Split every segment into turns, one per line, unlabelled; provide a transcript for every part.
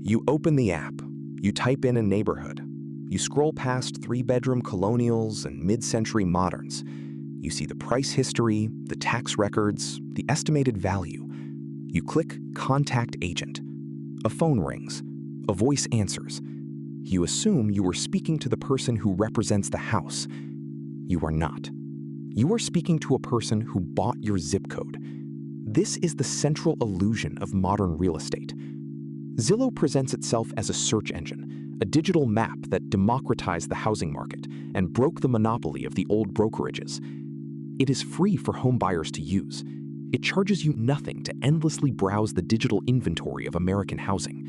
You open the app. You type in a neighborhood. You scroll past three-bedroom colonials and mid-century moderns. You see the price history, the tax records, the estimated value. You click Contact Agent. A phone rings. A voice answers. You assume you are speaking to the person who represents the house. You are not. You are speaking to a person who bought your zip code. This is the central illusion of modern real estate. Zillow presents itself as a search engine, a digital map that democratized the housing market and broke the monopoly of the old brokerages. It is free for home buyers to use. It charges you nothing to endlessly browse the digital inventory of American housing.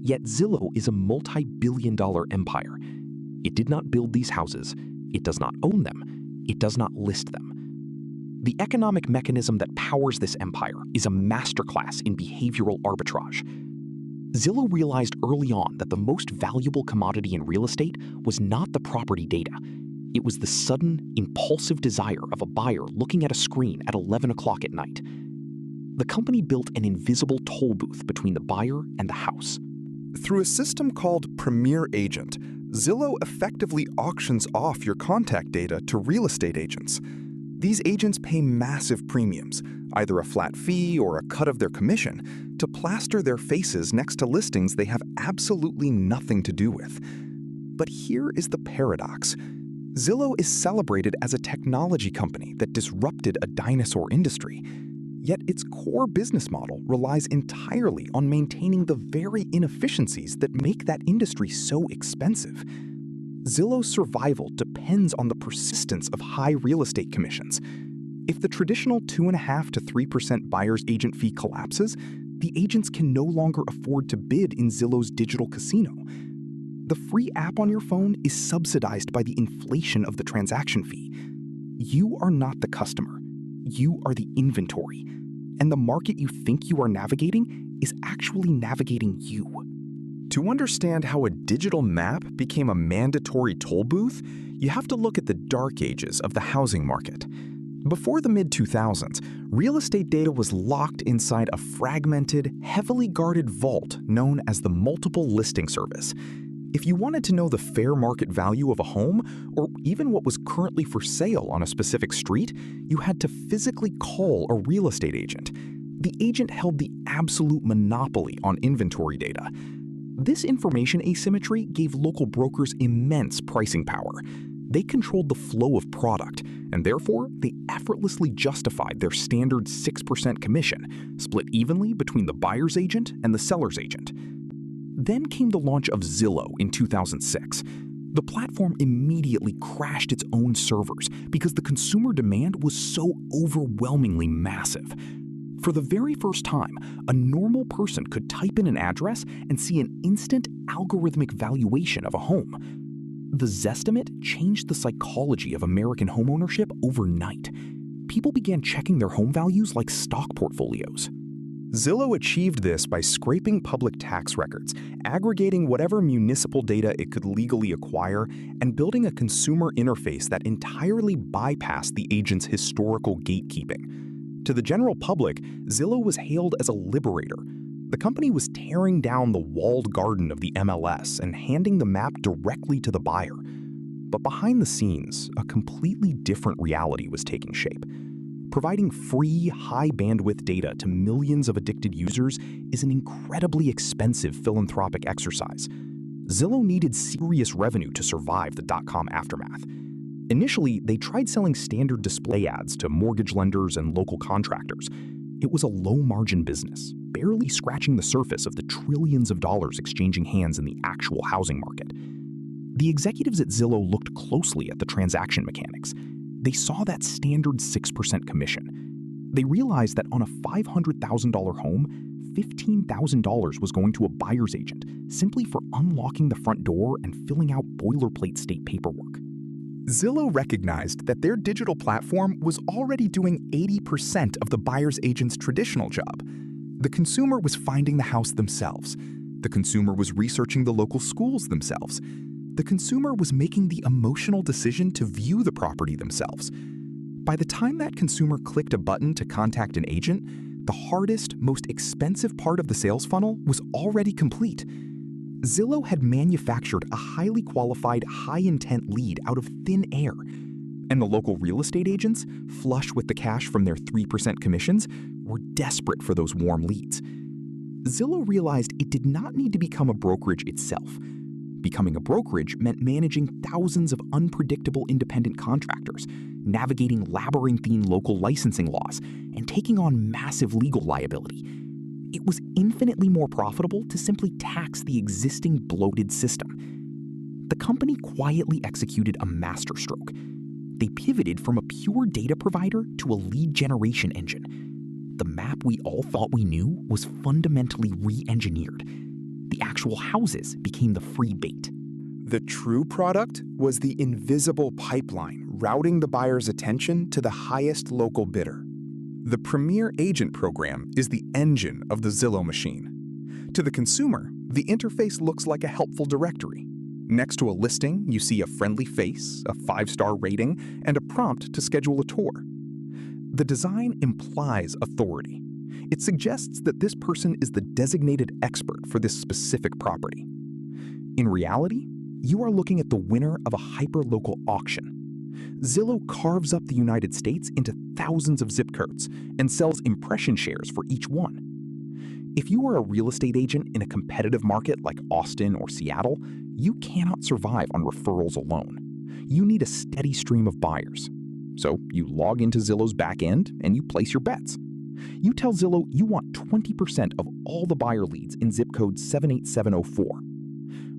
Yet Zillow is a multi-billion-dollar empire. It did not build these houses. It does not own them. It does not list them. The economic mechanism that powers this empire is a masterclass in behavioral arbitrage. Zillow realized early on that the most valuable commodity in real estate was not the property data. It was the sudden, impulsive desire of a buyer looking at a screen at 11 o'clock at night. The company built an invisible toll booth between the buyer and the house.
Through a system called Premier Agent, Zillow effectively auctions off your contact data to real estate agents. These agents pay massive premiums, either a flat fee or a cut of their commission, to plaster their faces next to listings they have absolutely nothing to do with. But here is the paradox. Zillow is celebrated as a technology company that disrupted a dinosaur industry. Yet its core business model relies entirely on maintaining the very inefficiencies that make that industry so expensive. Zillow's survival depends on the persistence of high real estate commissions. If the traditional 2.5% to 3% buyer's agent fee collapses, the agents can no longer afford to bid in Zillow's digital casino. The free app on your phone is subsidized by the inflation of the transaction fee. You are not the customer. You are the inventory. And the market you think you are navigating is actually navigating you. To understand how a digital map became a mandatory toll booth, you have to look at the dark ages of the housing market. Before the mid-2000s, real estate data was locked inside a fragmented, heavily guarded vault known as the Multiple Listing Service. If you wanted to know the fair market value of a home, or even what was currently for sale on a specific street, you had to physically call a real estate agent. The agent held the absolute monopoly on inventory data. This information asymmetry gave local brokers immense pricing power. They controlled the flow of product, and therefore they effortlessly justified their standard 6% commission, split evenly between the buyer's agent and the seller's agent. Then came the launch of Zillow in 2006. The platform immediately crashed its own servers because the consumer demand was so overwhelmingly massive. For the very first time, a normal person could type in an address and see an instant algorithmic valuation of a home. The Zestimate changed the psychology of American homeownership overnight. People began checking their home values like stock portfolios. Zillow achieved this by scraping public tax records, aggregating whatever municipal data it could legally acquire, and building a consumer interface that entirely bypassed the agent's historical gatekeeping. To the general public, Zillow was hailed as a liberator. The company was tearing down the walled garden of the MLS and handing the map directly to the buyer. But behind the scenes, a completely different reality was taking shape. Providing free, high-bandwidth data to millions of addicted users is an incredibly expensive philanthropic exercise. Zillow needed serious revenue to survive the dot-com aftermath. Initially, they tried selling standard display ads to mortgage lenders and local contractors. It was a low-margin business, barely scratching the surface of the trillions of dollars exchanging hands in the actual housing market. The executives at Zillow looked closely at the transaction mechanics. They saw that standard 6% commission. They realized that on a $500,000 home, $15,000 was going to a buyer's agent simply for unlocking the front door and filling out boilerplate state paperwork. Zillow recognized that their digital platform was already doing 80% of the buyer's agent's traditional job. The consumer was finding the house themselves. The consumer was researching the local schools themselves. The consumer was making the emotional decision to view the property themselves. By the time that consumer clicked a button to contact an agent, The hardest, most expensive part of the sales funnel was already complete. Zillow had manufactured a highly qualified, high-intent lead out of thin air. And the local real estate agents, flush with the cash from their 3% commissions, were desperate for those warm leads. Zillow realized it did not need to become a brokerage itself. Becoming a brokerage meant managing thousands of unpredictable independent contractors, navigating labyrinthine local licensing laws, and taking on massive legal liability. It was infinitely more profitable to simply tax the existing bloated system. The company quietly executed a masterstroke. They pivoted from a pure data provider to a lead generation engine. The map we all thought we knew was fundamentally re-engineered. The actual houses became the free bait.
The true product was the invisible pipeline routing the buyer's attention to the highest local bidder.
The Premier Agent program is the engine of the Zillow machine. To the consumer, the interface looks like a helpful directory. Next to a listing, you see a friendly face, a 5-star rating, and a prompt to schedule a tour. The design implies authority. It suggests that this person is the designated expert for this specific property. In reality, you are looking at the winner of a hyper-local auction. Zillow carves up the United States into thousands of zip codes and sells impression shares for each one. If you are a real estate agent in a competitive market like Austin or Seattle, you cannot survive on referrals alone. You need a steady stream of buyers. So you log into Zillow's back end and you place your bets. You tell Zillow you want 20% of all the buyer leads in zip code 78704.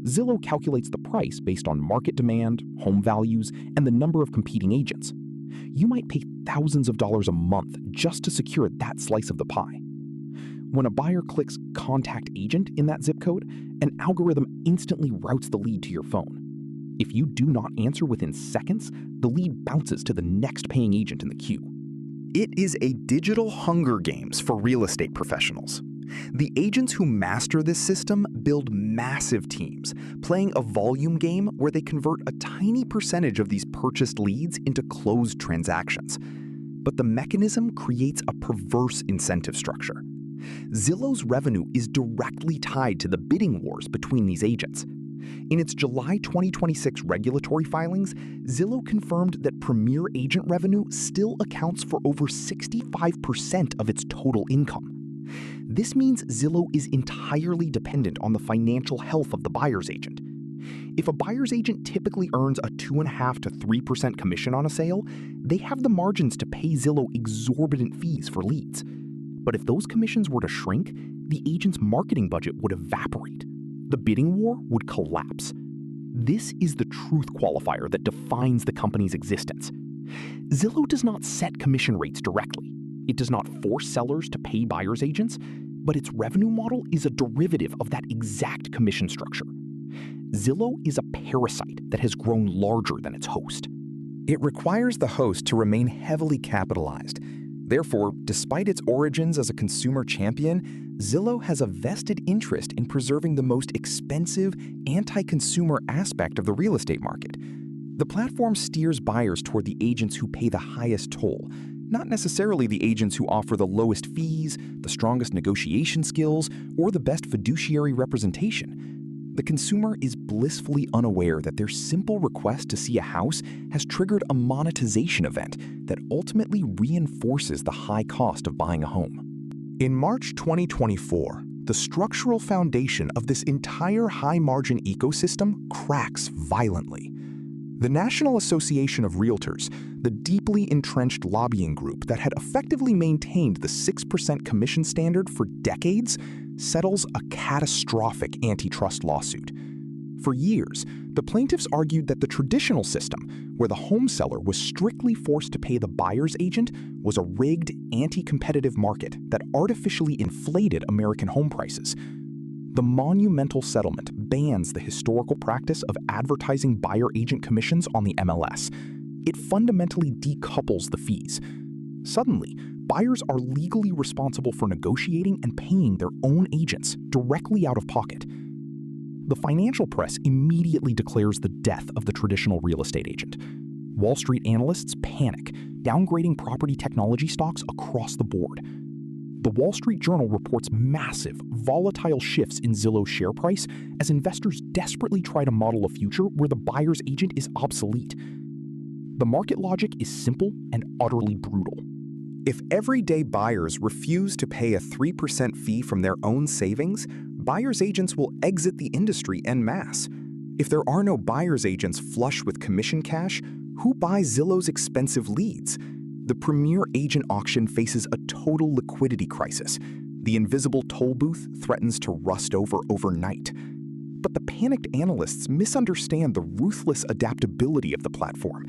Zillow calculates the price based on market demand, home values, and the number of competing agents. You might pay thousands of dollars a month just to secure that slice of the pie. When a buyer clicks Contact Agent in that zip code, an algorithm instantly routes the lead to your phone. If you do not answer within seconds, the lead bounces to the next paying agent in the queue.
It is a digital Hunger Games for real estate professionals. The agents who master this system build massive teams, playing a volume game where they convert a tiny percentage of these purchased leads into closed transactions. But the mechanism creates a perverse incentive structure. Zillow's revenue is directly tied to the bidding wars between these agents. In its July 2026 regulatory filings, Zillow confirmed that Premier Agent revenue still accounts for over 65% of its total income. This means Zillow is entirely dependent on the financial health of the buyer's agent. If a buyer's agent typically earns a 2.5% to 3% commission on a sale, they have the margins to pay Zillow exorbitant fees for leads. But if those commissions were to shrink, the agent's marketing budget would evaporate. The bidding war would collapse. This is the truth qualifier that defines the company's existence. Zillow does not set commission rates directly. It does not force sellers to pay buyer's agents, but its revenue model is a derivative of that exact commission structure. Zillow is a parasite that has grown larger than its host.
It requires the host to remain heavily capitalized. Therefore, despite its origins as a consumer champion, Zillow has a vested interest in preserving the most expensive, anti-consumer aspect of the real estate market. The platform steers buyers toward the agents who pay the highest toll, not necessarily the agents who offer the lowest fees, the strongest negotiation skills, or the best fiduciary representation. The consumer is blissfully unaware that their simple request to see a house has triggered a monetization event that ultimately reinforces the high cost of buying a home. In March 2024, the structural foundation of this entire high-margin ecosystem cracks violently. The National Association of Realtors, the deeply entrenched lobbying group that had effectively maintained the 6% commission standard for decades, settles a catastrophic antitrust lawsuit. For years, the plaintiffs argued that the traditional system, where the home seller was strictly forced to pay the buyer's agent, was a rigged, anti-competitive market that artificially inflated American home prices. The monumental settlement bans the historical practice of advertising buyer-agent commissions on the MLS. It fundamentally decouples the fees. Suddenly, buyers are legally responsible for negotiating and paying their own agents directly out of pocket. The financial press immediately declares the death of the traditional real estate agent. Wall Street analysts panic, downgrading property technology stocks across the board.
The Wall Street Journal reports massive, volatile shifts in Zillow's share price as investors desperately try to model a future where the buyer's agent is obsolete. The market logic is simple and utterly brutal.
If everyday buyers refuse to pay a 3% fee from their own savings, buyer's agents will exit the industry en masse. If there are no buyer's agents flush with commission cash, who buys Zillow's expensive leads? The premier agent auction faces a total liquidity crisis. The invisible toll booth threatens to rust over overnight. But the panicked analysts misunderstand the ruthless adaptability of the platform.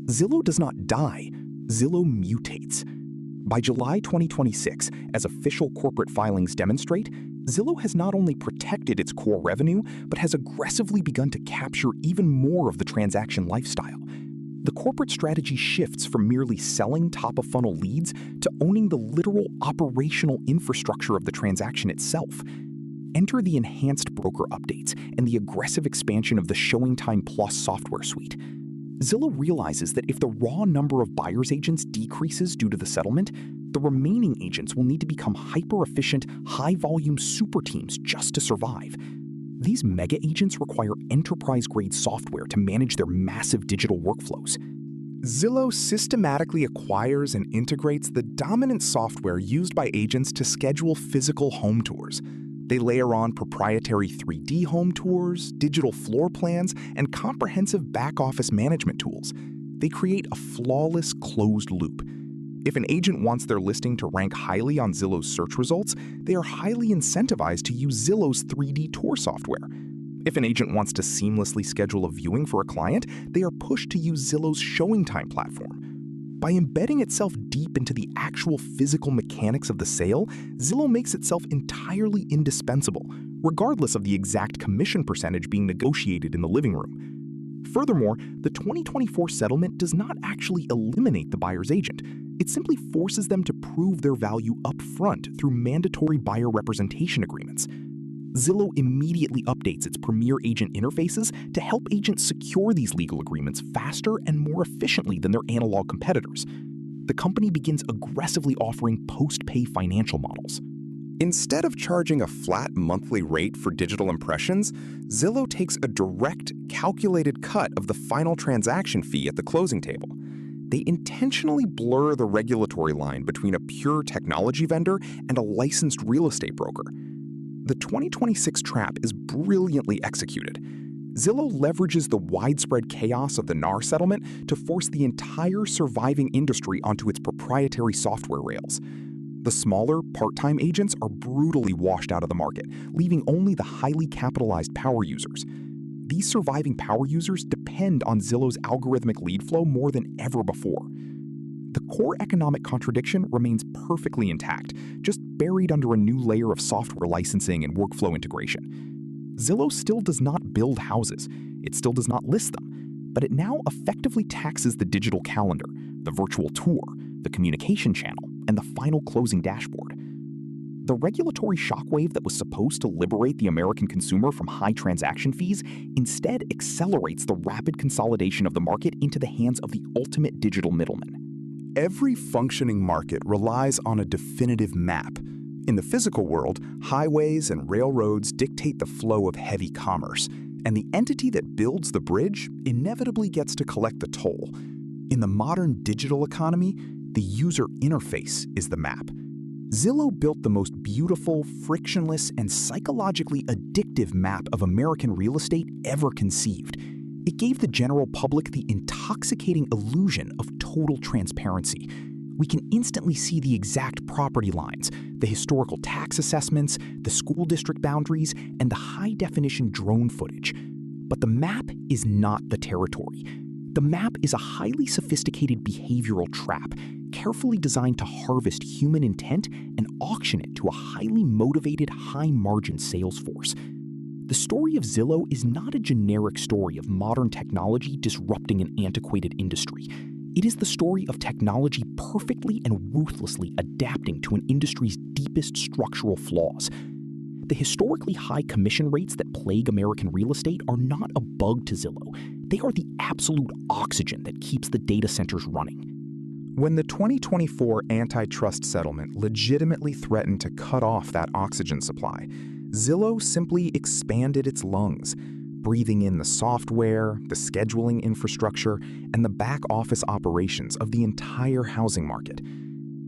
Zillow does not die, Zillow mutates. By July 2026, as official corporate filings demonstrate, Zillow has not only protected its core revenue, but has aggressively begun to capture even more of the transaction lifestyle. The corporate strategy shifts from merely selling top-of-funnel leads to owning the literal operational infrastructure of the transaction itself. Enter the enhanced broker updates and the aggressive expansion of the ShowingTime Plus software suite. Zillow realizes that if the raw number of buyer's agents decreases due to the settlement, the remaining agents will need to become hyper-efficient, high-volume super teams just to survive. These mega agents require enterprise-grade software to manage their massive digital workflows. Zillow systematically acquires and integrates the dominant software used by agents to schedule physical home tours. They layer on proprietary 3D home tours, digital floor plans, and comprehensive back-office management tools. They create a flawless closed loop. If an agent wants their listing to rank highly on Zillow's search results, they are highly incentivized to use Zillow's 3D tour software. If an agent wants to seamlessly schedule a viewing for a client, they are pushed to use Zillow's ShowingTime platform. By embedding itself deep into the actual physical mechanics of the sale, Zillow makes itself entirely indispensable, regardless of the exact commission percentage being negotiated in the living room. Furthermore, the 2024 settlement does not actually eliminate the buyer's agent. It simply forces them to prove their value upfront through mandatory buyer representation agreements. Zillow immediately updates its premier agent interfaces to help agents secure these legal agreements faster and more efficiently than their analog competitors. The company begins aggressively offering post-pay financial models.
Instead of charging a flat monthly rate for digital impressions, Zillow takes a direct, calculated cut of the final transaction fee at the closing table. They intentionally blur the regulatory line between a pure technology vendor and a licensed real estate broker. The 2026 trap is brilliantly executed. Zillow leverages the widespread chaos of the NAR settlement to force the entire surviving industry onto its proprietary software rails. The smaller, part-time agents are brutally washed out of the market, leaving only the highly capitalized power users. These surviving power users depend on Zillow's algorithmic lead flow more than ever before. The core economic contradiction remains perfectly intact, just buried under a new layer of software licensing and workflow integration. Zillow still does not build houses, it still does not list them, but it now effectively taxes the digital calendar, the virtual tour, the communication channel, and the final closing dashboard. The regulatory shockwave that was supposed to liberate the American consumer from high transaction fees instead accelerates the rapid consolidation of the market into the hands of the ultimate digital middleman.
Every functioning market relies on a definitive map. In the physical world, highways and railroads dictate the flow of heavy commerce, and the entity that builds the bridge inevitably gets to collect the toll. In the modern digital economy, the user interface is the map. Zillow built the most beautiful, frictionless, and psychologically addictive map of American real estate ever conceived. It gave the general public the intoxicating illusion of total transparency. We can instantly see the exact property lines, the historical tax assessments, the school district boundaries, and the high-definition drone footage. But the map is not the territory. The map is a highly sophisticated behavioral trap, carefully designed to harvest human intent and auction it to a highly motivated, high-margin sales force. The story of Zillow is not a generic story of modern technology disrupting an antiquated industry. It is the story of technology perfectly and ruthlessly adapting to an industry's deepest structural flaws. The historically high commission rates that plague American real estate are not a bug to Zillow. They are the absolute oxygen that keeps the data centers running. When the 2024 antitrust settlement legitimately threatened to cut off that oxygen supply, Zillow simply expanded its lungs, breathing in the software, the scheduling infrastructure, and the back-office operations of the entire housing market.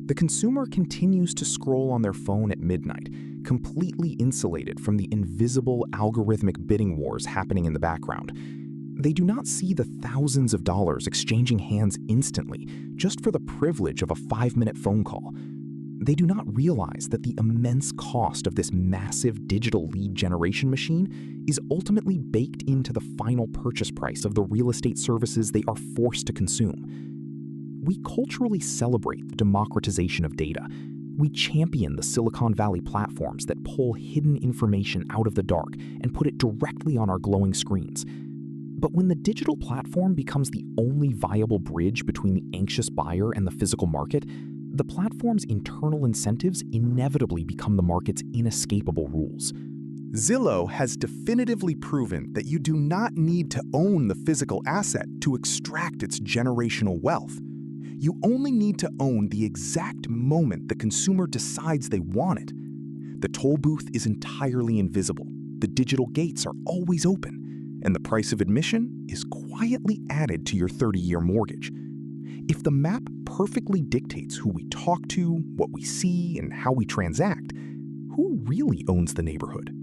The consumer continues to scroll on their phone at midnight, completely insulated from the invisible algorithmic bidding wars happening in the background. They do not see the thousands of dollars exchanging hands instantly just for the privilege of a 5-minute phone call. They do not realize that the immense cost of this massive digital lead generation machine is ultimately baked into the final purchase price of the real estate services they are forced to consume. We culturally celebrate the democratization of data. We champion the Silicon Valley platforms that pull hidden information out of the dark and put it directly on our glowing screens. But when the digital platform becomes the only viable bridge between the anxious buyer and the physical market, the platform's internal incentives inevitably become the market's inescapable rules. Zillow has definitively proven that you do not need to own the physical asset to extract its generational wealth. You only need to own the exact moment the consumer decides they want it. The toll booth is entirely invisible, the digital gates are always open, and the price of admission is quietly added to your 30-year mortgage. If the map perfectly dictates who we talk to, what we see, and how we transact, who really owns the neighborhood?